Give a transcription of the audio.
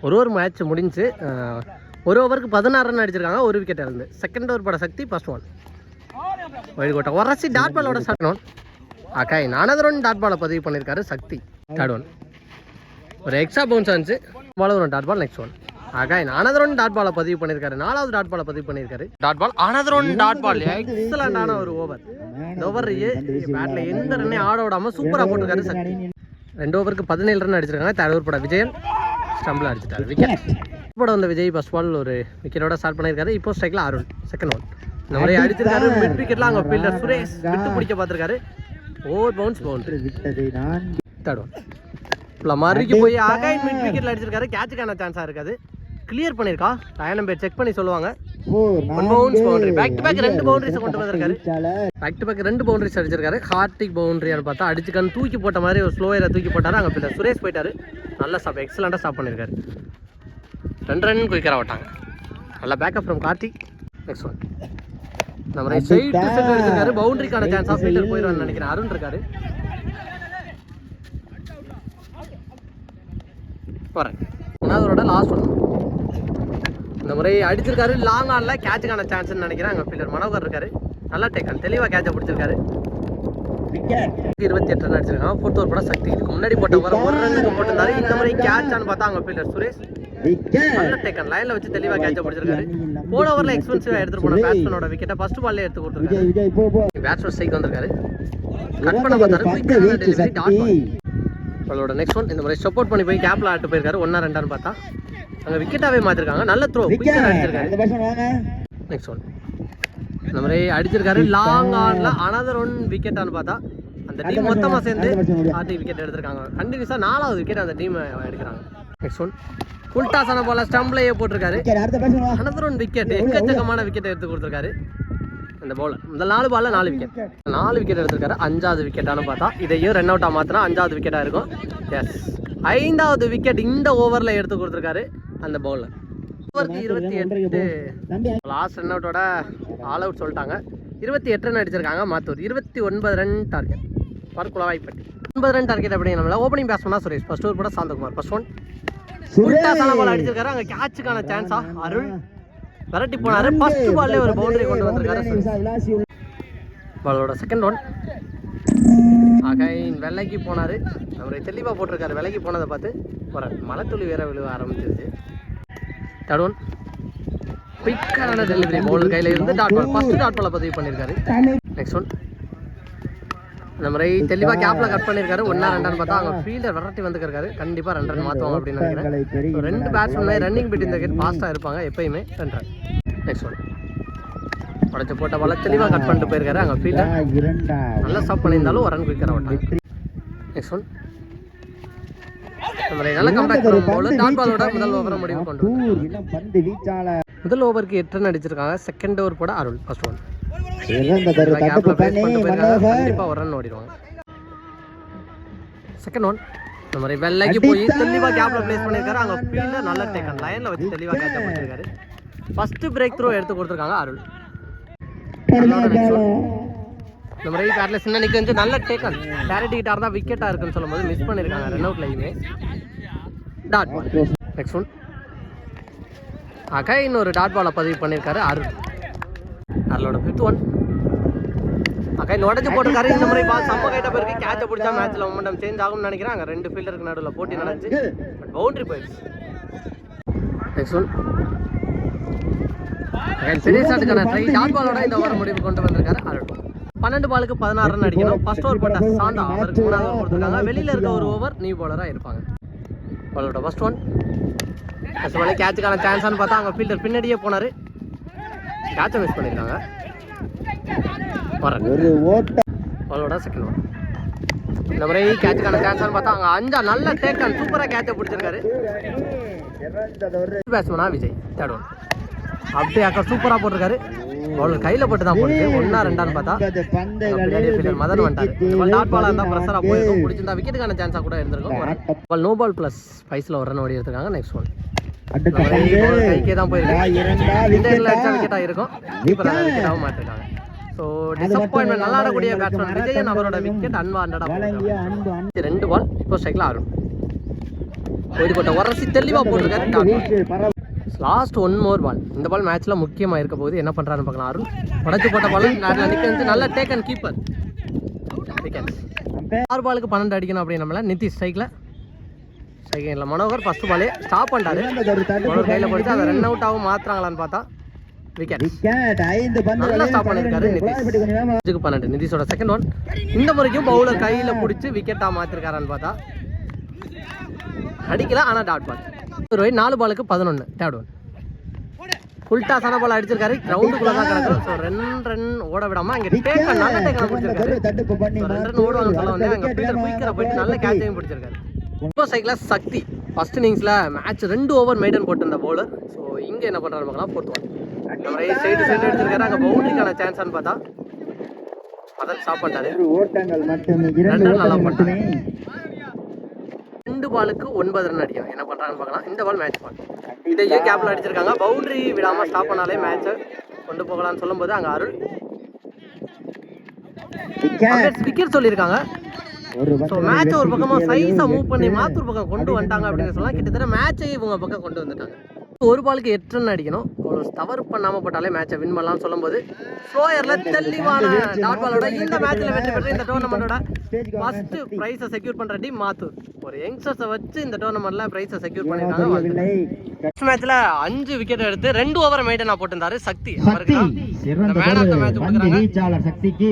ஒரு மேட்ச் முடிஞ்சு ஒரு ஓவருக்கு 16 ரன் அடிச்சிருக்காங்க, ஒரு விக்கெட் இருந்து. செகண்ட் ஓவர் பட சக்தி ஃபர்ஸ்ட் ஒன் வைடு கோட்டை ஒரசி டாட் பாலோட செகண்ட் ஒன். அக்காய் 4வது ரன் டாட் பாலை பதிவு பண்ணியிருக்காரு சக்தி. தேர்ட் ஒன் ஒரு எக்ஸ்ட்ரா பவுன்ஸ் ஆச்சு, பால் ஒரு டாட் பால். நெக்ஸ்ட் ஒன் அக்காய் 4வது ரன் டாட் பாலை பதிவு பண்ணியிருக்காரு, 4வது டாட் பாலை பதிவு பண்ணியிருக்காரு. டாட் பால் 4வது ரன் டாட் பால். எக்ஸலண்டான ஒரு ஓவர். இந்த ஓவர் பேட்ல எந்த ரன்னே ஆட விடாம சூப்பராக போட்டிருக்காரு சக்தி. 2 ஓவருக்கு 17 ரன் அடிச்சிருக்காங்க. தேர்ட் ஓவர் பட விஜயன் ஸ்டம்பில் அடிச்சிட்டாரு விக்கெட். இப்போ வந்த விஜய் ஃபர்ஸ்ட் பால் ஒரு விக்கெட்டோட ஸ்டார்ட் பண்ணியிருக்காரு. இப்போ ஸ்ட்ரைக்கில் அருண் செகண்ட் ஒன். இந்த மாதிரி அடிச்சிருக்காரு. மிட் விக்கெட்லாம் அங்கே ஃபீல்டர் சுரேஷ் விட்டு பிடிக்க பார்த்துருக்காரு. Over bounce boundary. Third one இப்போ மறுக்கு போய் அகைன் மிட் விக்கெட்டில் அடிச்சிருக்காரு. கேட்சுக்கான சான்ஸாக இருக்காது. கிளியர் பண்ணியிருக்கா டயனம் பேர் செக் பண்ணி சொல்லுவாங்க. One bounce boundary. Back to back 2 boundaries கொண்டு வந்திருக்காரு. பேக் டு பேக் 2 பவுண்டரிஸ் அடிச்சிருக்காரு. ஹார்டிக் பவுண்டரியான்னு பார்த்தா அடிச்சுக்கான்னு தூக்கி போட்ட மாதிரி ஒரு ஸ்லோயரை தூக்கி போட்டாரு. அங்கே ஃபீல்டர் சுரேஷ் போயிட்டாரு. நல்லா ஸ்டாப், எக்ஸலண்டாக ஸ்டாப் பண்ணியிருக்காரு. 2 ரன் குயிக்கராக விட்டாங்க. நல்லா backup from Karthik. Next one நம்ம சைட் டு சைட் அடிச்சிருக்காரு. பவுண்டரிக்கான சான்ஸ் ஆஃப் ஃபீல்டர் போயிடுவான்னு நினைக்கிறேன். அருண் இருக்காரு. வரேன் 1வது லாஸ்ட் ஒன். இந்த முறை அடிச்சிருக்காரு. லாங் ஆனில் கேட்சுக்கான சான்ஸ்ன்னு நினைக்கிறேன். அங்கே ஃபீல்டர் மனோகர் இருக்காரு. நல்லா டேக்கன், தெளிவாக கேட்சை பிடிச்சிருக்காரு. 28 ரன் அடிச்சிருக்காங்க. 4th ஓவர் பட சக்தி. இதுக்கு முன்னாடி போட்ட ஓவர் 1 ரன்னுக்கு போட்டிருந்தாரு. இந்த முறை கேட்சான்னு பார்த்தா அங்கே ஃபீல்டர் சுரேஷ் நல்ல டேக்கன் லைன்ல வச்சு தெளிவாக கேட்சை பிடிச்சிருக்காரு. போன ஓவரில் எக்ஸ்பென்சிவாக எடுத்துட்டு போன பேட்ஸ்மேனோட விக்கெட்டை ஃபர்ஸ்ட் பால்லே எடுத்து கொடுத்துருக்காரு. பேட்ஸ்மேன் ஸ்ட்ரைக் வந்திருக்காரு. கட் பண்ண பார்த்தாரு. குயிக்கான டெலிவரி டாட் பால். அவளோட நெக்ஸ்ட் ஒன் இந்த மாதிரி சப்போர்ட் பண்ணி போய் கேப்ல ஆட்டு போயிருக்காரு. 1-2 பார்த்தா அங்கே விக்கெட்டாவே மாத்திருக்காங்க. நல்ல த்ரோ குயிக்காக அடிச்சிருக்காரு. நெக்ஸ்ட் ஒன் இந்த மாதிரி அடிச்சிருக்காரு. லாங் ஆன்ல அனதர் ஒன் விக்கெட்டான்னு பார்த்தா அந்த டீம் மொத்தமாக சேர்ந்து ஆர்டிக் விக்கெட் எடுத்திருக்காங்க. கண்டினியூஸாக 4வது விக்கெட் அந்த டீம் எடுக்கிறாங்க. நெக்ஸ்ட் ஒன் உல்டாசான பால ஸ்டம்ப்லேயே போட்டிருக்காரு. Another one wicket. எக்கச்சக்கமான விக்கெட் எடுத்து கொடுத்துருக்காரு இந்த பவுலர். இந்த 4 பால்ல 4 விக்கெட் எடுத்திருக்காரு. 5வது விக்கெட்டானு பார்த்தா இதையும் ரன் அவுட்டாக மாற்றினா 5வது விக்கெட்டாக இருக்கும். எஸ் 5வது விக்கெட் இந்த ஓவரில் எடுத்து கொடுத்துருக்காரு அந்த பவுலர். ஓவருக்கு 28 லாஸ்ட் ரன் அவுட்டோட ஆல் அவுட் சொல்லிட்டாங்க. 28 ரன் அடிச்சிருக்காங்க. Mathur 29 run target for Kulavaipatti. 9 run target அப்படிங்கிற ஓப்பனிங் பேட்ஸ்மேனா சுரேஷ். ஃபர்ஸ்ட் ஓவர் கூட சாந்தகுமார். ஃபர்ஸ்ட் ஒன் உல்டாசான பால் அடிச்சிருக்காரு. அங்கே கேட்சுக்கான சான்ஸா அருள் விரட்டி போனாரு. ஃபர்ஸ்ட் பால்லே ஒரு பவுண்டரி கொண்டு வந்திருக்காரு. பாலோட செகண்ட் ஒன் அகைன் வெள்ளைக்கு போனாரு. அவரை தெளிவாக போட்டிருக்காரு. விலைக்கு போனதை பார்த்து ஒரு மலை துளி வேற விழுவ ஆரம்பிச்சிருச்சு. தேர்ட் ஒன் குயிக்கான டெலிவரி பவுலர் கையில் இருந்து டாட் பால். ஃபர்ஸ்ட் டாட் பாலை பதிவு பண்ணியிருக்காரு. நெக்ஸ்ட் ஒன் இந்த மாதிரி தெளிவாக கேப்பில் கட் பண்ணியிருக்காரு. 1-2 பார்த்தா அவங்க ஃபீல்டர் விரட்டி வந்துருக்காரு. கண்டிப்பாக 2 ரன் மாற்றுவாங்க அப்படின்னு நினைக்கிறேன். 2 பேட்ஸ்மேன் ரன்னிங் பிட் இந்த விக்கெட் ஃபாஸ்ட்டாக இருப்பாங்க எப்பயுமே. 2 ரன். நெக்ஸ்ட் ஒன் உடச்ச போட்ட பால தெளிவாக கட் பண்ணிட்டு போயிருக்காரு. அங்கே ஃபீல்டர் நல்லா ஸ்டாப் பண்ணியிருந்தாலும் 1 ரன் குயிக்கராக விட்டாங்க. நெக்ஸ்ட் ஒன் இந்த மாதிரி நல்லா கம்பேக் பண்ணும் பவுலர் டாட் பாலோட முதல் ஓவரை முடிவு கொண்டு முதல் ஓவருக்கு 8 ரன் அடிச்சிருக்காங்க. செகண்ட் ஓவர் கூட அருள். ஃபர்ஸ்ட் ஒன் கண்டிப்பா 1 ரன் ஓடிடுவாங்க. செகண்ட் ஒன் இந்த மாதிரி வெள்ளைக்கு போய் தெளிவா கேப்ல பிளேஸ் பண்ணிருக்காரு. அங்க ஃபீல்டர் நல்ல டேக்கன் லைன்ல வச்சு தெளிவா கேட்ச் பண்ணிருக்காரு. ஃபர்ஸ்ட் பிரேக் த்ரோ எடுத்து கொடுத்துருக்காங்க அருள். இந்த மாதிரி பேட்ல சின்ன நிக்க வந்து நல்ல டேக்கன் டேரக்ட் கிட்ட இருந்தா விக்கெட்டா இருக்குன்னு சொல்லும்போது மிஸ் பண்ணிருக்காங்க. ரன் அவுட் லைனே dot ball. Next one again ஒரு டாட் பாலை பதிவு பண்ணிருக்காரு அருள். அருளோட 5th ஒன் அகைன் உடச்சு போட்டிருக்காரு. இந்த மாதிரி பால் செம்ம கைட்ட போயிருக்கு. கேட்சை பிடிச்சா மேட்ச்ல மொமெண்டம் சேஞ்ச் ஆகும்னு நினைக்கிறேன். அங்கே 2 ஃபீல்டருக்கு நடுவில் போட்டி நடந்துச்சு. பட் பவுண்டரி போயிடுச்சு. நெக்ஸ்ட் ஒன் சீரியஸ் ஆட்டுக்கான ட்ரை டாட் பாலோட இந்த ஓவர் முடிவு கொண்டு வந்திருக்காரு அருள். 12 பாலுக்கு 16 ரன் அடிக்கணும். ஃபர்ஸ்ட் ஓவர் போட்ட சாந்தா அவருக்கு 3வது ஓவர் கொடுத்துருக்காங்க. வெளியில இருக்க ஒரு ஓவர் நியூ பவுலராக இருப்பாங்க. பாலோட ஃபர்ஸ்ட் ஒன் ஃபர்ஸ்ட் பாலே கேட்சுக்கான சான்ஸான்னு பார்த்தா அங்கே ஃபீல்டர் பின்னாடியே போனார். கேட்சை மிஸ் பண்ணியிருக்காங்க. பாலோட செகண்ட் ஒன் இந்த முறை கேட்சுக்கான சான்ஸான்னு பார்த்தா அங்கே 5 நல்ல டேக்கன் சூப்பராக கேட்சை பிடிச்சிருக்காரு பேட்ஸ்மேனா விஜய். தேர்ட் ஒன் அப்படியே அக்கா சூப்பராக போட்டிருக்காரு. பவுலர் கையில் போட்டு தான் போடுது. 1-2 பார்த்தா ஃபீல்டர் மதன் வந்துட்டாரு. டாட் பாலாக இருந்தால் ப்ரெஷராக போயிருக்கும். பிடிச்சிருந்தா விக்கெட்டுக்கான சான்ஸாக கூட இருந்திருக்கும். நோ பால் ப்ளஸ் 5ல் 1 ரன் ஓடி எடுத்துருக்காங்க. நெக்ஸ்ட் ஒன் கைக்கே தான் போயிருக்கு. இந்த இடத்துல அடிச்சா விக்கெட்டாக இருக்கும். இப்போ விக்கெட்டாகவும் மாற்றிருக்காங்க. ஸோ டிசப்பாயின்மெண்ட் நல்லா ஆடக்கூடிய பேட்ஸ்மேன் விஜயன் அவரோட விக்கெட் அன்வான்டா 2 பால். இப்போ ஸ்ட்ரைக்கில் அருண் கோயில்கோட்டை உரசி தெளிவாக போட்டிருக்காரு டாட். லாஸ்ட் ஒன் மோர் பால். இந்த பால் மேட்ச்சில் முக்கியமாக இருக்க போது என்ன பண்ணுறாருன்னு பார்க்கலாம். அருள் உடச்சி போட்ட பால் நேரில் நிற்க வந்து நல்ல டேக் அண்ட் கீப்பர். 6 பாலுக்கு 12 அடிக்கணும் அப்படின்னு நம்மள நிதிஷ் ஸ்ட்ரைக்கில் இல்லை மனோகர் ஃபர்ஸ்ட் பாலே ஸ்டாப் பண்ணிட்டாரு. மனோகர் கையில் போட்டு அதை ரன் அவுட் ஆகும் மாற்றுறாங்களான்னு பார்த்தா விக்கெட் நல்லா ஸ்டாப் பண்ணியிருக்காரு நிதிஷ். 12 நிதிஷோட second one. இந்த முறைக்கும் பவுலர் கையில் பிடிச்சி விக்கெட்டாக மாற்றிருக்காரான்னு பார்த்தா அடிக்கல, ஆனால் டாட் பால். 4 பாலுக்கு 11 தேர்ட் ஒன். ஃபுல் டாஸான பால் அடிச்சிருக்காரு. கிரவுண்டுக்குள்ள தான் கிடக்கும். ஸோ 2 ரன் ஓட விடாம அங்கே டேக்கன் நல்ல டேக்கன் பிடிச்சிருக்காரு. 2 ரன் ஓடுவாங்க சொல்ல வந்து அங்கே ஃபீல்டர் குயிக்கரை போயிட்டு நல்ல கேட்சையும் பிடிச்சிருக்காரு. இப்போ சைக்கிள் சக்தி ஃபர்ஸ்ட் இன்னிங்ஸில் மேட்ச் 2 ஓவர் மெய்டன் போட்டிருந்த பவுலர். ஸோ இங்கே என்ன பண்ணுறாரு பார்க்கலாம். 4th ஒன் சைடு எடுத்திருக்காரு. அங்கே பவுண்டரிக்கான சான்ஸ்ன்னு பார்த்தா அதான் ஸ்டாப் பண்ணிட்டாரு. 2 ரன் நல்லா பண்ணிட்டாரு. 2 பாலுக்கு 9 ரன் அடிக்கும். என்ன பண்ணுறாங்கன்னு பார்க்கலாம். இந்த பால் மேட்ச் பால் இதையும் கேப்ல அடிச்சிருக்காங்க. பவுண்டரி விடாமல் ஸ்டாப் பண்ணாலே மேட்சை கொண்டு போகலான்னு சொல்லும்போது அங்கே அருள் விக்கெட் சொல்லியிருக்காங்க. ஸோ மேட்சை ஒரு பக்கமாக சைஸாக மூவ் பண்ணி மாத்தூர் பக்கம் கொண்டு வந்துட்டாங்க அப்படின்னு சொல்லலாம். கிட்டத்தட்ட மேட்சை இவங்க பக்கம் கொண்டு வந்துட்டாங்க. 1 பாலுக்கு 8 ரன் அடிக்கணும். ஒரு தவறு பண்ணாமல் போட்டாலே மேட்சை வின் பண்ணலாம்னு சொல்லும்போது ஸ்லோயரில் தெளிவான டாட் பாலோட இந்த மேட்ச்சில் வெற்றி பெற்று இந்த டோர்னமெண்ட்டோட ஃபர்ஸ்ட் ப்ரைஸை செக்யூர் பண்ணுற டீம் மாத்தூர். ஒரு யங்ஸ்டர்ஸை வச்சு இந்த டோர்னமெண்ட்டில் ப்ரைஸை செக்யூர் பண்ணியிருக்காங்க. ஃபர்ஸ்ட் மேட்ச்சில் 5 விக்கெட் எடுத்து 2 ஓவர் மெய்டனாக போட்டிருந்தாரு சக்தி. அவருக்கு மேன் ஆஃப் த மேட்ச் கொடுக்குறாங்க.